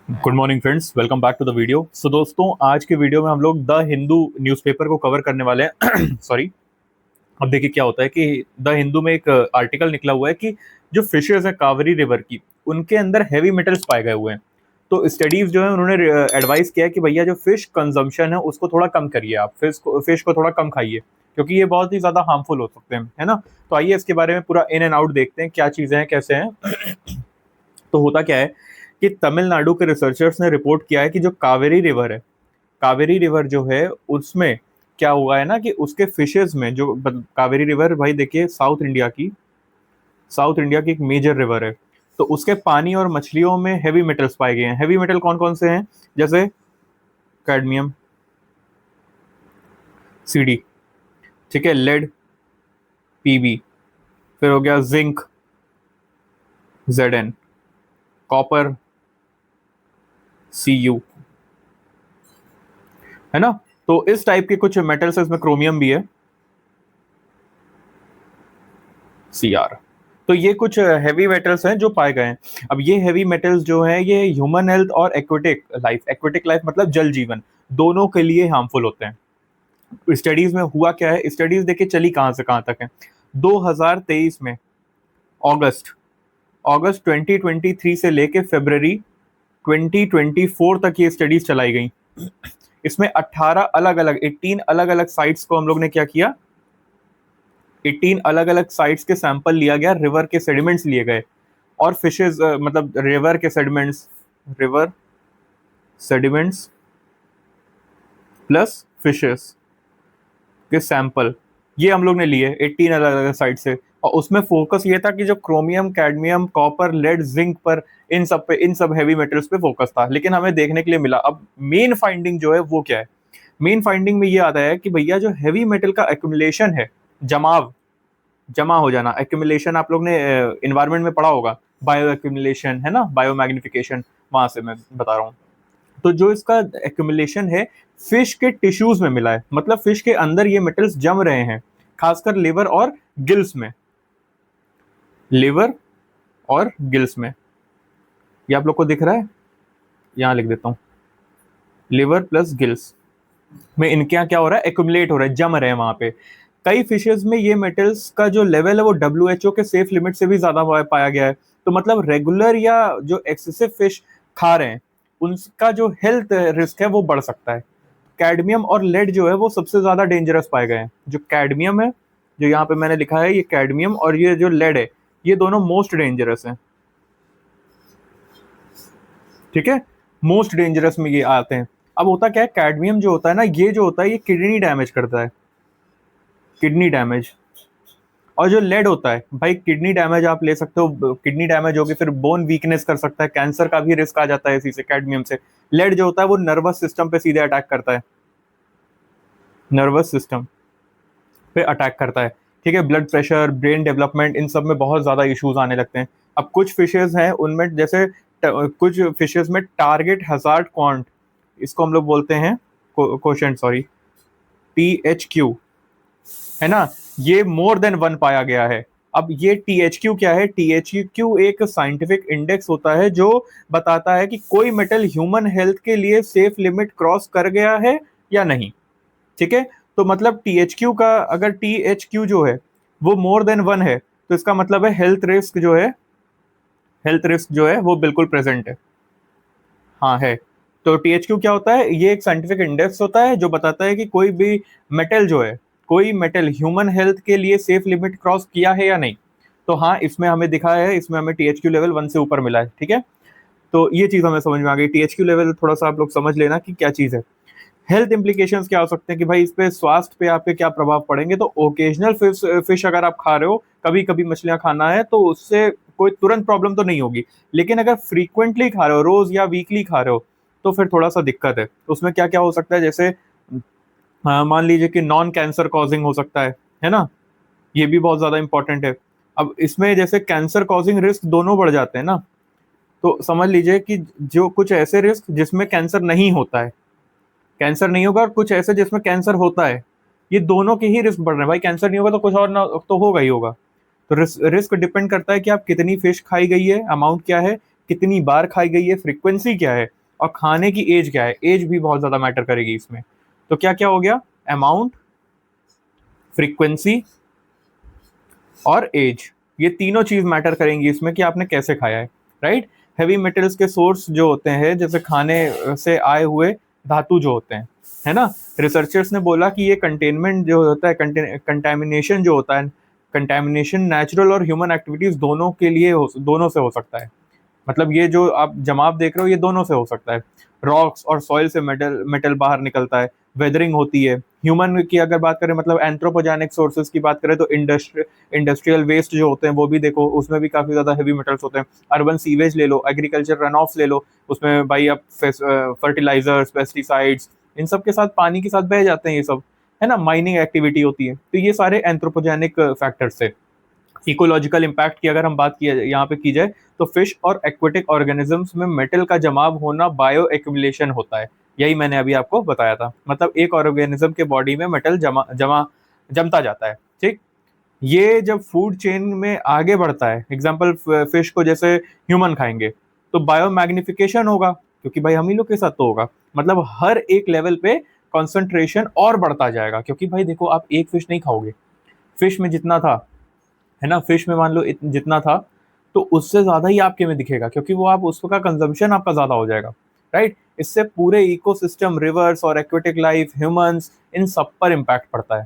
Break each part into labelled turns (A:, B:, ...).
A: Good morning friends, welcome back to the video. So दोस्तों, आज के वीडियो में हम लोग द हिंदू न्यूज़पेपर को कवर करने वाले हैं। सॉरी। अब देखिए क्या होता है कि द हिंदू में एक आर्टिकल निकला हुआ है कि जो फिशेज है कावेरी रिवर की, उनके अंदर हैवी मेटल्स पाए गए हुए हैं। तो स्टडीज जो है उन्होंने एडवाइस किया है कि भैया जो फिश कंजम्पशन है उसको थोड़ा कम करिए, आप फिश को थोड़ा कम खाइए, क्योंकि ये बहुत ही ज्यादा हार्मफुल हो सकते हैं, है ना। तो आइए इसके बारे में पूरा इन एंड आउट देखते हैं, क्या चीजें हैं, कैसे हैं। तो होता क्या है कि तमिलनाडु के रिसर्चर्स ने रिपोर्ट किया है कि जो कावेरी रिवर है, कावेरी रिवर जो है उसमें क्या हुआ है ना कि उसके फिशेज में जो कावेरी रिवर, भाई देखिए, साउथ इंडिया की एक मेजर रिवर है। तो उसके पानी और मछलियों में हैवी मेटल्स पाए गए हैं। हैवी मेटल कौन कौन से हैं? जैसे कैडमियम, सीडी, ठीक है, लेड, पीबी, फिर हो गया जिंक, जेड, कॉपर, सीयू, है ना। तो इस टाइप के कुछ मेटल्स है, इसमें क्रोमियम भी है, सीआर। तो ये कुछ हैवी मेटल्स हैं जो पाए गए हैं। अब ये हैवी मेटल्स जो हैं ये ह्यूमन हेल्थ और एक्वेटिक लाइफ मतलब जल जीवन दोनों के लिए हार्मफुल होते हैं। स्टडीज में हुआ क्या है, स्टडीज देखिए चली कहां से कहां तक है। 2023 में अगस्त अगस्त 2023 से लेके फरवरी 2024 तक ये स्टडीज चलाई गई। इसमें 18 अलग अलग साइट्स को हम लोग ने क्या किया, 18 अलग अलग साइट्स के सैंपल लिया गया, रिवर के सेडिमेंट्स लिए गए और फिशेज, मतलब रिवर सेडिमेंट्स प्लस फिशेस के सैंपल ये हम लोग ने लिए 18 अलग अलग साइट से। और उसमें फोकस ये था कि जो chromium, cadmium, copper, lead, zinc पर, इन सब हैवी मेटल्स पे फोकस था। लेकिन हमें देखने के लिए मिला, अब मेन फाइंडिंग जो है वो क्या है। मेन फाइंडिंग में ये आता है कि भैया जो हैवी मेटल का एक्यूमुलेशन है, जमाव, जमा हो जाना, एक्यूमुलेशन, आप लोग ने इन्वायरमेंट में पढ़ा होगा, बायो एक्यूमुलेशन, है ना, बायो मैग्निफिकेशन, वहां से मैं बता रहा हूँ। तो जो इसका एक्यूमुलेशन है फिश के टिश्यूज में मिला है, मतलब फिश के अंदर ये मेटल्स जम रहे हैं, खासकर लिवर और गिल्स में, लिवर और गिल्स में। ये आप लोग को दिख रहा है, यहां लिख देता हूं, लिवर प्लस गिल्स में इनके यहाँ क्या हो रहा है, एक्यूमुलेट हो रहा है, जम रहे हैं वहां पे। कई फिशेज में ये मेटल्स का जो लेवल है वो WHO के सेफ लिमिट से भी ज्यादा पाया गया है। तो मतलब रेगुलर या जो एक्सेसिव फिश खा रहे हैं उनका जो हेल्थ रिस्क है वो बढ़ सकता है। कैडमियम और लेड जो है वो सबसे ज्यादा डेंजरस पाए गए हैं। जो कैडमियम है, जो यहाँ पे मैंने लिखा है, ये कैडमियम और ये जो लेड है, ये दोनों मोस्ट डेंजरस हैं, ठीक है, मोस्ट डेंजरस में ये आते हैं। अब होता क्या है, कैडमियम जो होता है ना, ये जो होता है ये किडनी डैमेज करता है, किडनी डैमेज। और जो लेड होता है भाई, किडनी डैमेज आप ले सकते हो, किडनी डैमेज होगी फिर बोन वीकनेस कर सकता है, कैंसर का भी रिस्क आ जाता है इसी से, कैडमियम से। लेड जो होता है वो नर्वस सिस्टम पे सीधे अटैक करता है, नर्वस सिस्टम पे अटैक करता है, ठीक है। ब्लड प्रेशर, ब्रेन डेवलपमेंट, इन सब में बहुत ज्यादा इश्यूज आने लगते हैं। अब कुछ फिशेज हैं उनमें, जैसे कुछ फिशेज में टारगेट हजार्ड क्वांट, इसको हम लोग बोलते हैं कोशेंट, सॉरी, THQ, है ना, ये मोर देन 1 पाया गया है। अब ये THQ क्या है, THQ एक साइंटिफिक इंडेक्स होता है जो बताता है कि कोई मेटल ह्यूमन हेल्थ के लिए सेफ लिमिट क्रॉस कर गया है या नहीं, ठीक है। तो मतलब THQ का, अगर THQ जो है वो मोर देन 1 है तो इसका मतलब है हेल्थ रिस्क जो है वो बिल्कुल प्रेजेंट है, हाँ है। तो THQ क्या होता है, ये एक साइंटिफिक इंडेक्स होता है जो बताता है कि कोई भी मेटल जो है, कोई मेटल ह्यूमन हेल्थ के लिए सेफ लिमिट क्रॉस किया है या नहीं। तो हाँ, इसमें हमें दिखा है, इसमें हमें THQ लेवल 1 से ऊपर मिला है, ठीक है। तो ये चीज हमें समझ में आ गई, THQ लेवल थोड़ा सा आप लोग समझ लेना कि क्या चीज है। हेल्थ इंप्लीकेशंस क्या हो सकते हैं कि भाई इस पे, स्वास्थ्य पे आपके क्या प्रभाव पड़ेंगे। तो ओकेजनल फिश अगर आप खा रहे हो, कभी कभी मछलियां खाना है, तो उससे कोई तुरंत प्रॉब्लम तो नहीं होगी। लेकिन अगर फ्रीक्वेंटली खा रहे हो, रोज या वीकली खा रहे हो, तो फिर थोड़ा सा दिक्कत है। उसमें क्या क्या हो सकता है, जैसे मान लीजिए कि नॉन कैंसर कॉजिंग हो सकता है ना, ये भी बहुत ज्यादा इंपॉर्टेंट है। अब इसमें जैसे कैंसर कॉजिंग रिस्क दोनों बढ़ जाते हैं ना, तो समझ लीजिए कि जो कुछ ऐसे रिस्क जिसमें कैंसर नहीं होता है, कैंसर नहीं होगा, और कुछ ऐसे जिसमें कैंसर होता है, ये दोनों के ही रिस्क बढ़ रहे हैं। भाई कैंसर नहीं होगा तो कुछ और ना तो होगा ही होगा। तो रिस्क डिपेंड करता है कि आप कितनी फिश खाई गई है, अमाउंट क्या है, कितनी बार खाई गई है, फ्रीक्वेंसी क्या है, और खाने की एज क्या है, एज भी बहुत ज्यादा मैटर करेगी इसमें। तो क्या क्या हो गया, अमाउंट, फ्रीक्वेंसी और एज, ये तीनों चीज मैटर करेंगी इसमें कि आपने कैसे खाया है, राइट। हैवी मेटल्स के सोर्स जो होते हैं, जैसे खाने से आए हुए धातु जो होते हैं, है ना, रिसर्चर्स ने बोला कि ये कंटेनमेंट जो होता है, कंटेमिनेशन जो होता है, कंटेमिनेशन नेचुरल और ह्यूमन एक्टिविटीज दोनों के लिए दोनों से हो सकता है। मतलब ये जो आप जमाव देख रहे हो, ये दोनों से हो सकता है। रॉक्स और सॉइल से मेटल मेटल बाहर निकलता है, वेदरिंग होती है। ह्यूमन की अगर बात करें, मतलब एंथ्रोपोजेनिक सोर्सेज की बात करें, तो इंडस्ट्रियल वेस्ट जो होते हैं वो भी देखो, उसमें भी काफी ज्यादा हेवी मेटल्स होते हैं। अर्बन सीवेज ले लो, एग्रीकल्चर रन ऑफ ले लो, उसमें भाई आप फर्टिलाइजर्स, पेस्टिसाइड्स, इन सब के साथ पानी के साथ बह जाते हैं ये सब, है ना। माइनिंग एक्टिविटी होती है, तो ये सारे एंथ्रोपोजेनिक फैक्टर्स है। इकोलॉजिकल इम्पैक्ट की अगर हम बात की यहाँ पे की जाए, तो फिश और एक्वेटिक ऑर्गेनिजम्स में मेटल का जमाव होना बायो एक्यूमुलेशन होता है। यही मैंने अभी आपको बताया था, मतलब एक ऑर्गेनिज्म के बॉडी में मेटल जमा जमा जमता जाता है, ठीक। ये जब फूड चेन में आगे बढ़ता है, एग्जाम्पल फिश को जैसे ह्यूमन खाएंगे, तो बायो मैग्निफिकेशन होगा, क्योंकि भाई हम ही लोग के साथ तो होगा। मतलब हर एक लेवल पे कॉन्सेंट्रेशन और बढ़ता जाएगा, क्योंकि भाई देखो, आप एक फिश नहीं खाओगे, फिश में जितना था, है ना, फिश में मान लो जितना था, तो उससे ज्यादा ही आपके में दिखेगा, क्योंकि वो आप उसका कंजम्पशन आपका ज्यादा हो जाएगा, राइट। इससे पूरे इकोसिस्टम, रिवर्स और एक्वेटिक लाइफ, ह्यूमंस, इन सब पर इम्पैक्ट पड़ता है।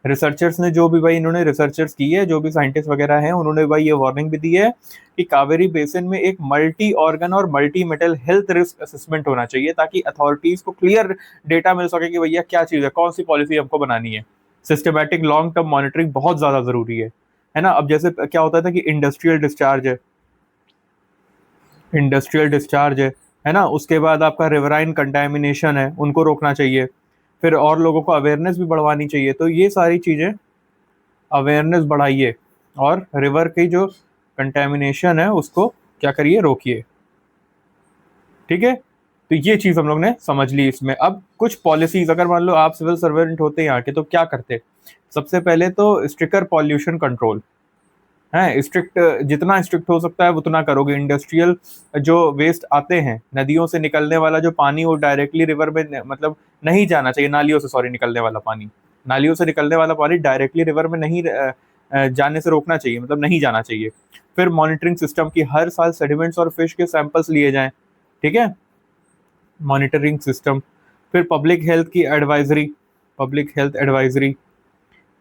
A: रिसर्चर्स ने जो भी भाई इन्होंने रिसर्चर्स की है, जो भी साइंटिस्ट वगैरह हैं, उन्होंने भाई ये वार्निंग भी दी है कि कावेरी बेसिन में एक मल्टी ऑर्गन और multi metal health risk assessment होना चाहिए, ताकि अथॉरिटीज को क्लियर डेटा मिल सके कि भैया क्या चीज़ है, कौन सी पॉलिसी हमको बनानी है। सिस्टमेटिक लॉन्ग टर्म मॉनिटरिंग बहुत ज़्यादा ज़रूरी है ना। अब जैसे क्या होता था कि इंडस्ट्रियल डिस्चार्ज है ना, उसके बाद आपका रिवराइन कंटेमिनेशन है, उनको रोकना चाहिए। फिर और लोगों को अवेयरनेस भी बढ़वानी चाहिए, तो ये सारी चीज़ें, अवेयरनेस बढ़ाइए और रिवर की जो कंटेमिनेशन है उसको क्या करिए, रोकिए, ठीक है। तो ये चीज हम लोग ने समझ ली इसमें। अब कुछ पॉलिसीज, अगर मान लो आप सिविल सर्वेंट होते यहाँ के, तो क्या करते। सबसे पहले तो स्ट्रिक्टर पॉल्यूशन कंट्रोल है, स्ट्रिक्ट, जितना स्ट्रिक्ट हो सकता है उतना करोगे। इंडस्ट्रियल जो वेस्ट आते हैं, नदियों से निकलने वाला जो पानी, वो डायरेक्टली रिवर में मतलब नहीं जाना चाहिए, नालियों से, सॉरी, निकलने वाला पानी, नालियों से निकलने वाला पानी डायरेक्टली रिवर में नहीं जाने से रोकना चाहिए, मतलब नहीं जाना चाहिए। फिर मॉनिटरिंग सिस्टम की हर साल सेडिमेंट्स और फिश के सैंपल्स लिए जाएं, ठीक है, मॉनिटरिंग सिस्टम। फिर पब्लिक हेल्थ एडवाइजरी,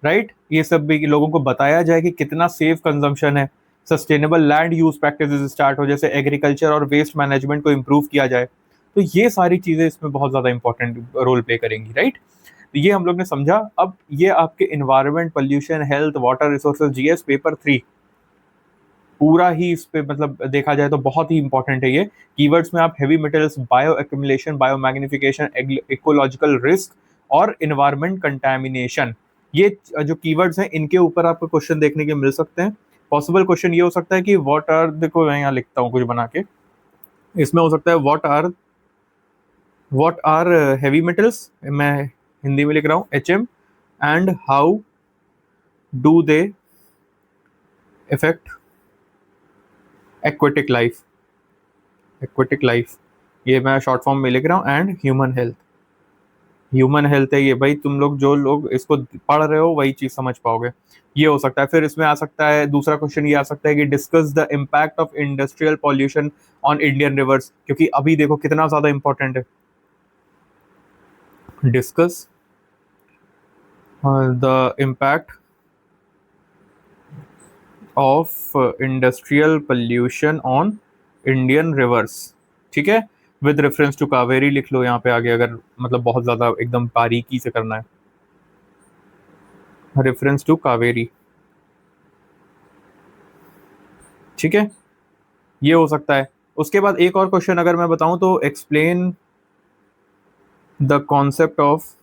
A: राइट, ये सब भी लोगों को बताया जाए कि कितना सेफ कंजम्पशन है। Sustainable land use practices start हो, जैसे एग्रीकल्चर और वेस्ट मैनेजमेंट को इम्प्रूव किया जाए। तो ये सारी चीजें इसमें बहुत ज्यादा इंपॉर्टेंट रोल प्ले करेंगी, राइट। तो ये हम लोग ने समझा। अब ये आपके environment, pollution, health, water resources, GS paper 3 पूरा ही इस पे, मतलब देखा जाए तो बहुत ही इंपॉर्टेंट है ये। कीवर्ड्स में आप heavy metals, bio accumulation, bio magnification, ecological risk और इन्वायरमेंट कंटेमिनेशन, ये जो कीवर्ड्स हैं, इनके ऊपर आपको क्वेश्चन देखने के मिल सकते हैं। पॉसिबल क्वेश्चन ये हो सकता है कि व्हाट आर, देखो मैं यहाँ लिखता हूँ कुछ बना के, इसमें हो सकता है व्हाट आर हेवी मेटल्स, मैं हिंदी में लिख रहा हूँ, HM, and how do they effect aquatic life, ये मैं शॉर्ट फॉर्म में लिख रहा हूँ, एंड ह्यूमन हेल्थ है ये, भाई तुम लोग जो लोग इसको पढ़ रहे हो वही चीज समझ पाओगे। ये हो सकता है। फिर इसमें आ सकता है दूसरा क्वेश्चन, ये आ सकता है कि discuss the impact of industrial pollution on Indian reverse, क्योंकि अभी देखो कितना ज्यादा इंपॉर्टेंट है। Discuss the impact of industrial pollution on Indian reverse, ठीक है, विद रेफरेंस टू कावेरी लिख लो यहाँ पे आगे, अगर मतलब बहुत ज्यादा एकदम बारीकी से करना है, रेफरेंस टू कावेरी, ठीक है, ये हो सकता है। उसके बाद एक और क्वेश्चन अगर मैं बताऊं, तो explain the concept of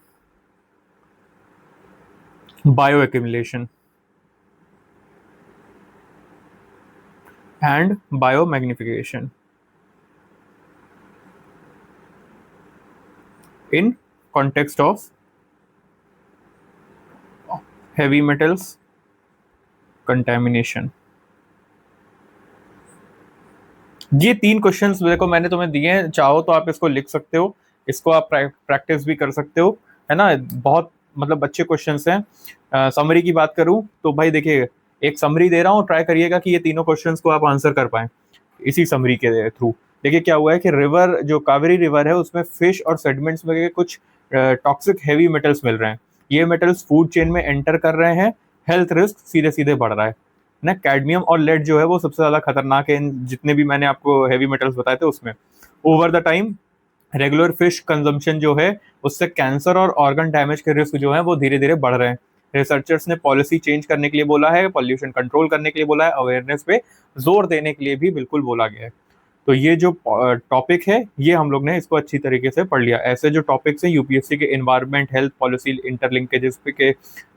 A: bio accumulation and bio magnification in context of heavy metals contamination, ये 3 क्वेश्चंस देखो मैंने तुम्हें दिए हैं, चाहो तो आप इसको लिख सकते हो, इसको आप प्रैक्टिस भी कर सकते हो, है ना। बहुत मतलब अच्छे क्वेश्चंस हैं। समरी की बात करूं तो भाई देखिए, एक समरी दे रहा हूँ, ट्राई करिएगा कि ये तीनों क्वेश्चंस को आप आंसर कर पाएं इसी समरी के थ्रू। देखिए क्या हुआ है कि रिवर, जो कावेरी रिवर है, उसमें फिश और सेडिमेंट्स में कुछ टॉक्सिक हैवी मेटल्स मिल रहे हैं। ये मेटल्स फूड चेन में एंटर कर रहे हैं, हेल्थ रिस्क सीधे सीधे बढ़ रहा है ना। कैडमियम और लेड जो है वो सबसे ज्यादा खतरनाक है इन जितने भी मैंने आपको हैवी मेटल्स बताए थे उसमें। Over the time regular fish consumption जो है उससे कैंसर और ऑर्गन डैमेज के रिस्क जो है वो धीरे धीरे बढ़ रहे हैं। रिसर्चर्स ने पॉलिसी चेंज करने के लिए बोला है, पॉल्यूशन कंट्रोल करने के लिए बोला है, अवेयरनेस पे जोर देने के लिए भी बिल्कुल बोला गया है। तो ये जो टॉपिक है ये हम लोग ने इसको अच्छी तरीके से पढ़ लिया। ऐसे जो टॉपिक्स हैं यूपीएससी के इन्वायरमेंट हेल्थ पॉलिसी इंटरलिंकेजेस के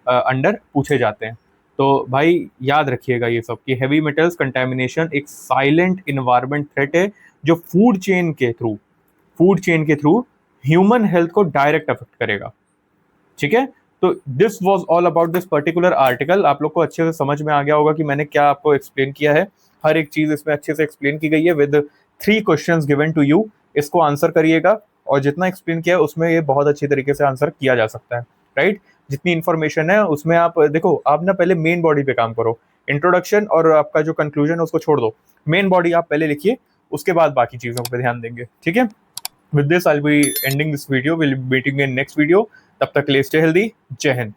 A: अंडर पूछे जाते हैं। तो भाई याद रखिएगा ये सब कि हैवी मेटल्स कंटेमिनेशन एक साइलेंट इन्वायरमेंट थ्रेट है जो फूड चेन के थ्रू ह्यूमन हेल्थ को डायरेक्ट अफेक्ट करेगा। ठीक है। तो this was all about this particular article. आप लोग को अच्छे से समझ में आ गया होगा कि मैंने क्या आपको एक्सप्लेन किया है। हर एक चीज इसमें अच्छे से एक्सप्लेन की गई है with 3 questions given to you. इसको आंसर करिएगा, और जितना एक्सप्लेन किया है उसमें ये बहुत अच्छी तरीके से आंसर किया जा सकता है। राइट। जितनी इन्फॉर्मेशन है उसमें आप देखो, आप ना पहले मेन बॉडी पे काम करो। इंट्रोडक्शन और आपका जो कंक्लूजन है उसको छोड़ दो, मेन बॉडी आप पहले लिखिए, उसके बाद बाकी चीजों पर ध्यान देंगे। ठीक है। With this, I'll be ending this video. We'll be meeting in next video. तब तक के लिए stay healthy. जय हिंद।